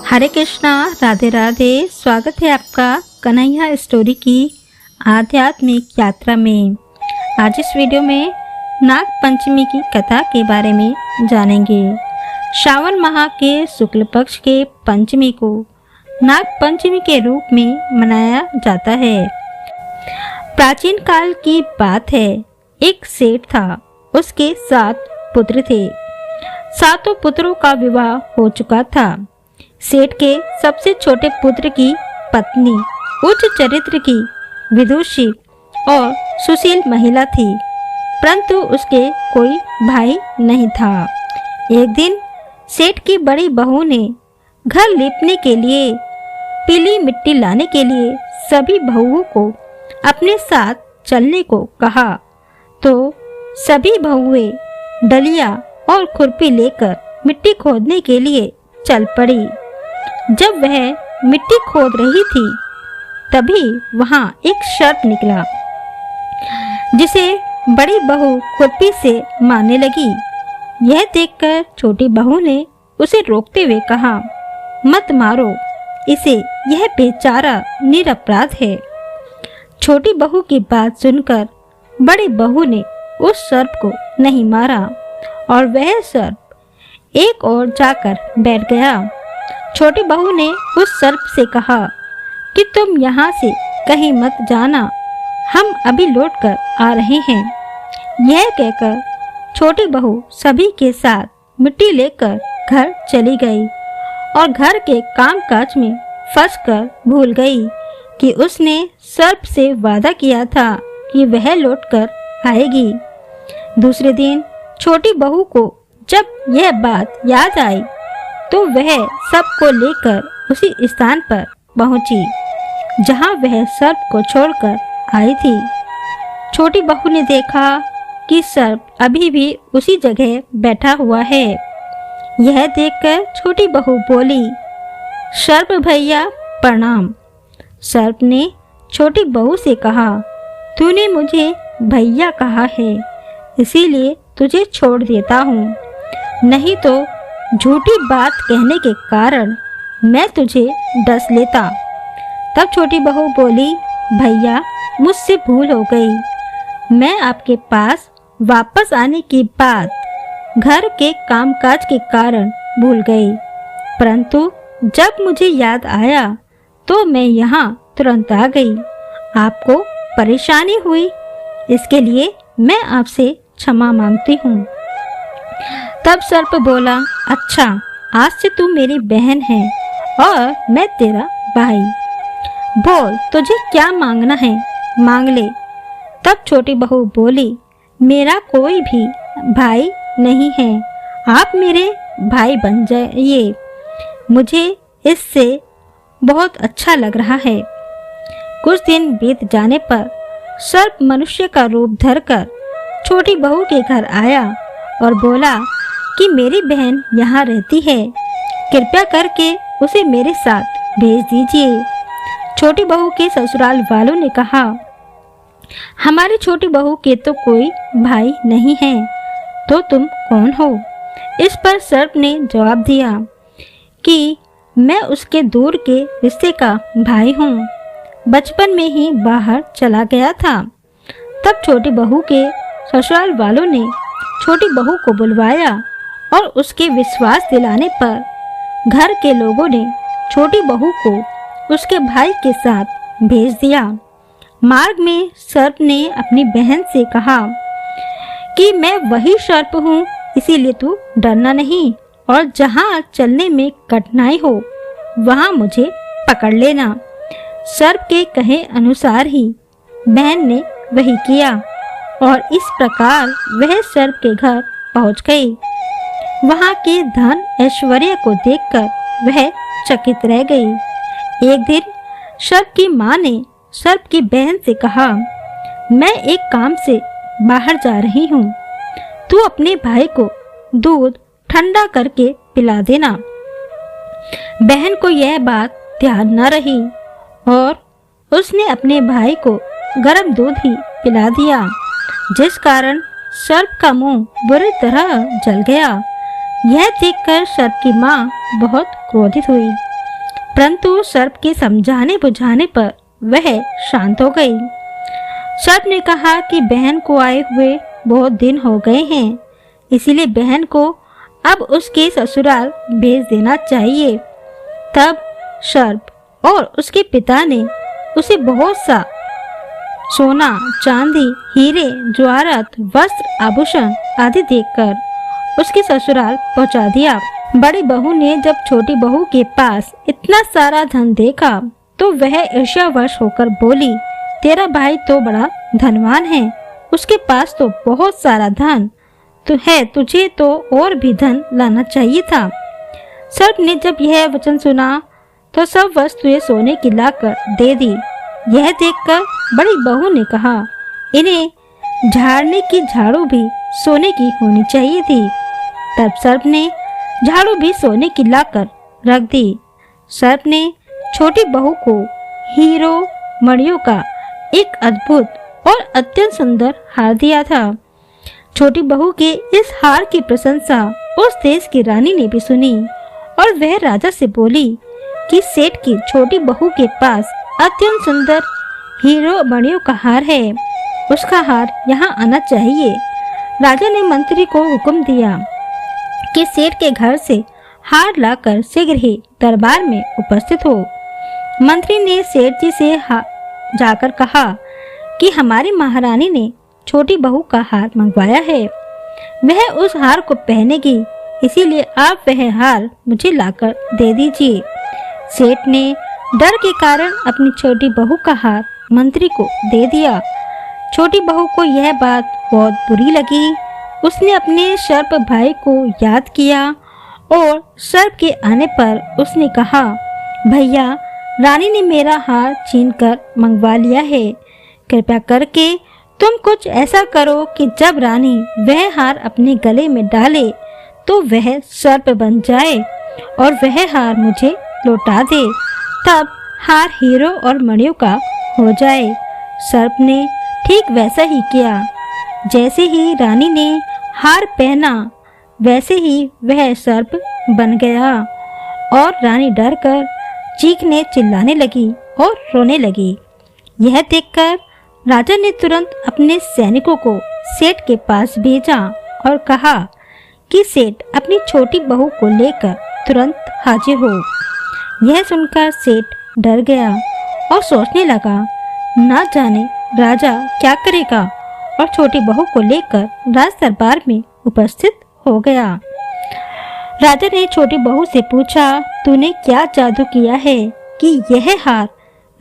हरे कृष्णा, राधे राधे। स्वागत है आपका कन्हैया स्टोरी की आध्यात्मिक यात्रा में। आज इस वीडियो में नाग पंचमी की कथा के बारे में जानेंगे। श्रावण माह के शुक्ल पक्ष के पंचमी को नाग पंचमी के रूप में मनाया जाता है। प्राचीन काल की बात है, एक सेठ था, उसके 7 पुत्र थे। 7 पुत्रों का विवाह हो चुका था। सेठ के सबसे छोटे पुत्र की पत्नी उच्च चरित्र की विदुषी और सुशील महिला थी, परंतु उसके कोई भाई नहीं था। एक दिन सेठ की बड़ी बहू ने घर लीपने के लिए पीली मिट्टी लाने के लिए सभी बहुओं को अपने साथ चलने को कहा, तो सभी बहुएं डलिया और खुरपी लेकर मिट्टी खोदने के लिए चल पड़ी। जब वह मिट्टी खोद रही थी, तभी वहां एक सर्प निकला, जिसे बड़ी बहू खुरपी से मारने लगी। यह देखकर छोटी बहू ने उसे रोकते हुए कहा, मत मारो इसे, यह बेचारा निरपराध है। छोटी बहू की बात सुनकर बड़ी बहू ने उस सर्प को नहीं मारा और वह सर्प एक ओर जाकर बैठ गया। छोटी बहू ने उस सर्प से कहा कि तुम यहाँ से कहीं मत जाना, हम अभी लौट कर आ रहे हैं। यह कहकर छोटी बहू सभी के साथ मिट्टी लेकर घर चली गई और घर के कामकाज में फंसकर भूल गई कि उसने सर्प से वादा किया था कि वह लौट कर आएगी। दूसरे दिन छोटी बहू को जब यह बात याद आई, तो वह सबको लेकर उसी स्थान पर पहुंची जहां वह सर्प को छोड़कर आई थी। छोटी बहू ने देखा कि सर्प अभी भी उसी जगह बैठा हुआ है। यह देखकर छोटी बहू बोली, सर्प भैया प्रणाम। सर्प ने छोटी बहू से कहा, तूने मुझे भैया कहा है, इसीलिए तुझे छोड़ देता हूँ, नहीं तो झूठी बात कहने के कारण मैं तुझे डस लेता। तब छोटी बहू बोली, भैया मुझसे भूल हो गई। मैं आपके पास वापस आने की बात घर के कामकाज के कारण भूल गई, परंतु जब मुझे याद आया तो मैं यहाँ तुरंत आ गई। आपको परेशानी हुई, इसके लिए मैं आपसे क्षमा मांगती हूँ। तब सर्प बोला, अच्छा, आज से तू मेरी बहन है और मैं तेरा भाई। बोल, तुझे क्या मांगना है, मांग ले। तब छोटी बहू बोली, मेरा कोई भी भाई नहीं है, आप मेरे भाई बन जाइए, मुझे इससे बहुत अच्छा लग रहा है। कुछ दिन बीत जाने पर सर्प मनुष्य का रूप धरकर छोटी बहू के घर आया और बोला कि मेरी बहन यहाँ रहती है, कृपया करके उसे मेरे साथ भेज दीजिए। छोटी बहू के ससुराल वालों ने कहा, हमारी छोटी बहू के तो कोई भाई नहीं है, तो तुम कौन हो? इस पर सर्प ने जवाब दिया कि मैं उसके दूर के रिश्ते का भाई हूँ, बचपन में ही बाहर चला गया था। तब छोटी बहू के ससुराल वालों ने छोटी बहू को बुलवाया और उसके विश्वास दिलाने पर घर के लोगों ने छोटी बहू को उसके भाई के साथ भेज दिया। मार्ग में सर्प ने अपनी बहन से कहा कि मैं वही सर्प हूँ, इसीलिए तू डरना नहीं और जहाँ चलने में कठिनाई हो वहाँ मुझे पकड़ लेना। सर्प के कहे अनुसार ही बहन ने वही किया और इस प्रकार वह सर्प के घर पहुँच गई। वहाँ के धन ऐश्वर्य को देखकर वह चकित रह गई। एक दिन सर्प की माँ ने सर्प की बहन से कहा, मैं एक काम से बाहर जा रही हूँ, तू अपने भाई को दूध ठंडा करके पिला देना। बहन को यह बात ध्यान न रही और उसने अपने भाई को गर्म दूध ही पिला दिया, जिस कारण सर्प का मुंह बुरी तरह जल गया। यह देखकर सर्प की माँ बहुत क्रोधित हुई परंतु सर्प के समझाने बुझाने पर वह शांत हो गई। सर्प ने कहा कि बहन को आए हुए बहुत दिन हो गए हैं, इसीलिए बहन को अब उसके ससुराल भेज देना चाहिए। तब सर्प और उसके पिता ने उसे बहुत सा सोना, चांदी, हीरे, ज्वारत, वस्त्र, आभूषण आदि देकर उसके ससुराल पहुंचा दिया। बड़ी बहू ने जब छोटी बहू के पास इतना सारा धन देखा तो वह ईर्ष्यावश होकर बोली, तेरा भाई तो बड़ा धनवान है, उसके पास तो बहुत सारा धन तो है, तुझे तो और भी धन लाना चाहिए था। सर्प ने जब यह वचन सुना तो सब वस्तुएं सोने की लाकर दे दी। यह देखकर बड़ी बहू ने कहा, इन्हें झाड़ने की झाड़ू भी सोने की होनी चाहिए थी। तब सर्प ने झाड़ू भी सोने की लाकर रख दी। सर्प ने छोटी बहू को हीरो मणियों का एक अद्भुत और अत्यंत सुंदर हार दिया था। छोटी बहू के इस हार की प्रशंसा उस देश की रानी ने भी सुनी और वह राजा से बोली कि सेठ की छोटी बहू के पास अत्यंत सुंदर हीरो मणियों का हार है, उसका हार यहाँ आना चाहिए। राजा ने मंत्री को हुक्म दिया कि सेठ के घर से हार लाकर शीघ्र ही दरबार में उपस्थित हो। मंत्री ने सेठ जी से जाकर कहा कि हमारी महारानी ने छोटी बहू का हार मंगवाया है, वह उस हार को पहनेगी, इसीलिए आप वह हार मुझे लाकर दे दीजिए। सेठ ने डर के कारण अपनी छोटी बहू का हार मंत्री को दे दिया। छोटी बहू को यह बात बहुत बुरी लगी। उसने अपने सर्प भाई को याद किया और सर्प के आने पर उसने कहा, भैया, रानी ने मेरा हार छीनकर मंगवा लिया है, कृपया करके तुम कुछ ऐसा करो कि जब रानी वह हार अपने गले में डाले तो वह सर्प बन जाए और वह हार मुझे लौटा दे, तब हार हीरो और मणियों का हो जाए। सर्प ने ठीक वैसा ही किया। जैसे ही रानी ने हार पहना वैसे ही वह सर्प बन गया और रानी डरकर चीखने चिल्लाने लगी और रोने लगी। यह देखकर राजा ने तुरंत अपने सैनिकों को सेठ के पास भेजा और कहा कि सेठ अपनी छोटी बहू को लेकर तुरंत हाजिर हो। यह सुनकर सेठ डर गया और सोचने लगा, ना जाने राजा क्या करेगा, और छोटी बहू को लेकर राज दरबार में उपस्थित हो गया। राजा ने छोटी बहू से पूछा, तूने क्या जादू किया है कि यह हार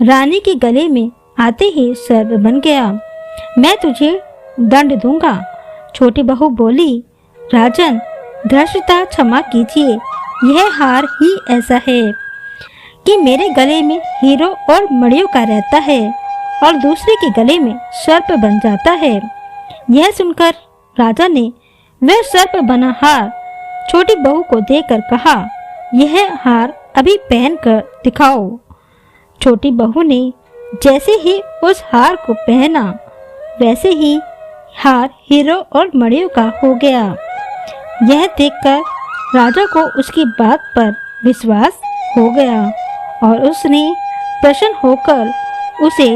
रानी के गले में आते ही सर्प बन गया? मैं तुझे दंड दूंगा। छोटी बहू बोली, राजन, धृष्टता क्षमा कीजिए, यह हार ही ऐसा है कि मेरे गले में हीरो और मणियों का रहता है और दूसरे के गले में सर्प बन जाता है। यह सुनकर राजा ने वह सर्प बना हार छोटी बहू को देकर कहा, यह हार अभी पहन कर दिखाओ। छोटी बहू ने जैसे ही उस हार को पहना वैसे ही हार हीरो और मणियों का हो गया। यह देखकर राजा को उसकी बात पर विश्वास हो गया और उसने प्रसन्न होकर उसे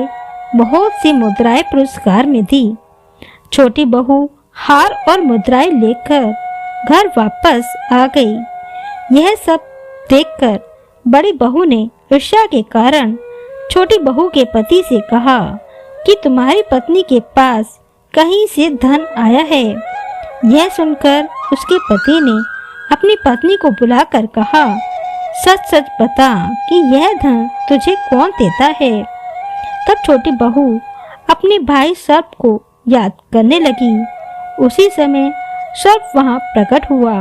बहुत सी मुद्राएं पुरस्कार में दी। छोटी बहू हार और मुद्राएं लेकर घर वापस आ गई। यह सब देखकर बड़ी बहू ने ईर्ष्या के कारण छोटी बहू के पति से कहा कि तुम्हारी पत्नी के पास कहीं से धन आया है। यह सुनकर उसके पति ने अपनी पत्नी को बुलाकर कहा, सच सच बता कि यह धन तुझे कौन देता है। तब छोटी बहू अपने भाई सर्प को याद करने लगी। उसी समय सर्प वहां प्रकट हुआ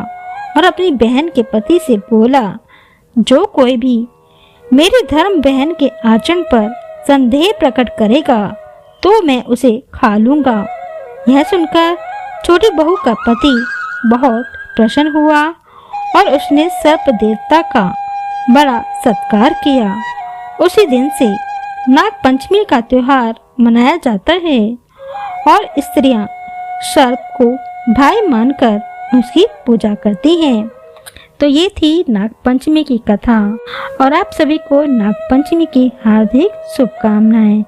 और अपनी बहन के पति से बोला, जो कोई भी मेरी धर्म बहन के आचरण पर संदेह प्रकट करेगा तो मैं उसे खा लूंगा। यह सुनकर छोटी बहू का पति बहुत प्रसन्न हुआ और उसने सर्प देवता का बड़ा सत्कार किया। उसी दिन से नाग पंचमी का त्योहार मनाया जाता है और स्त्रियां सर्प को भाई मानकर उसकी पूजा करती हैं। तो ये थी नाग पंचमी की कथा और आप सभी को नाग पंचमी की हार्दिक शुभकामनाएं।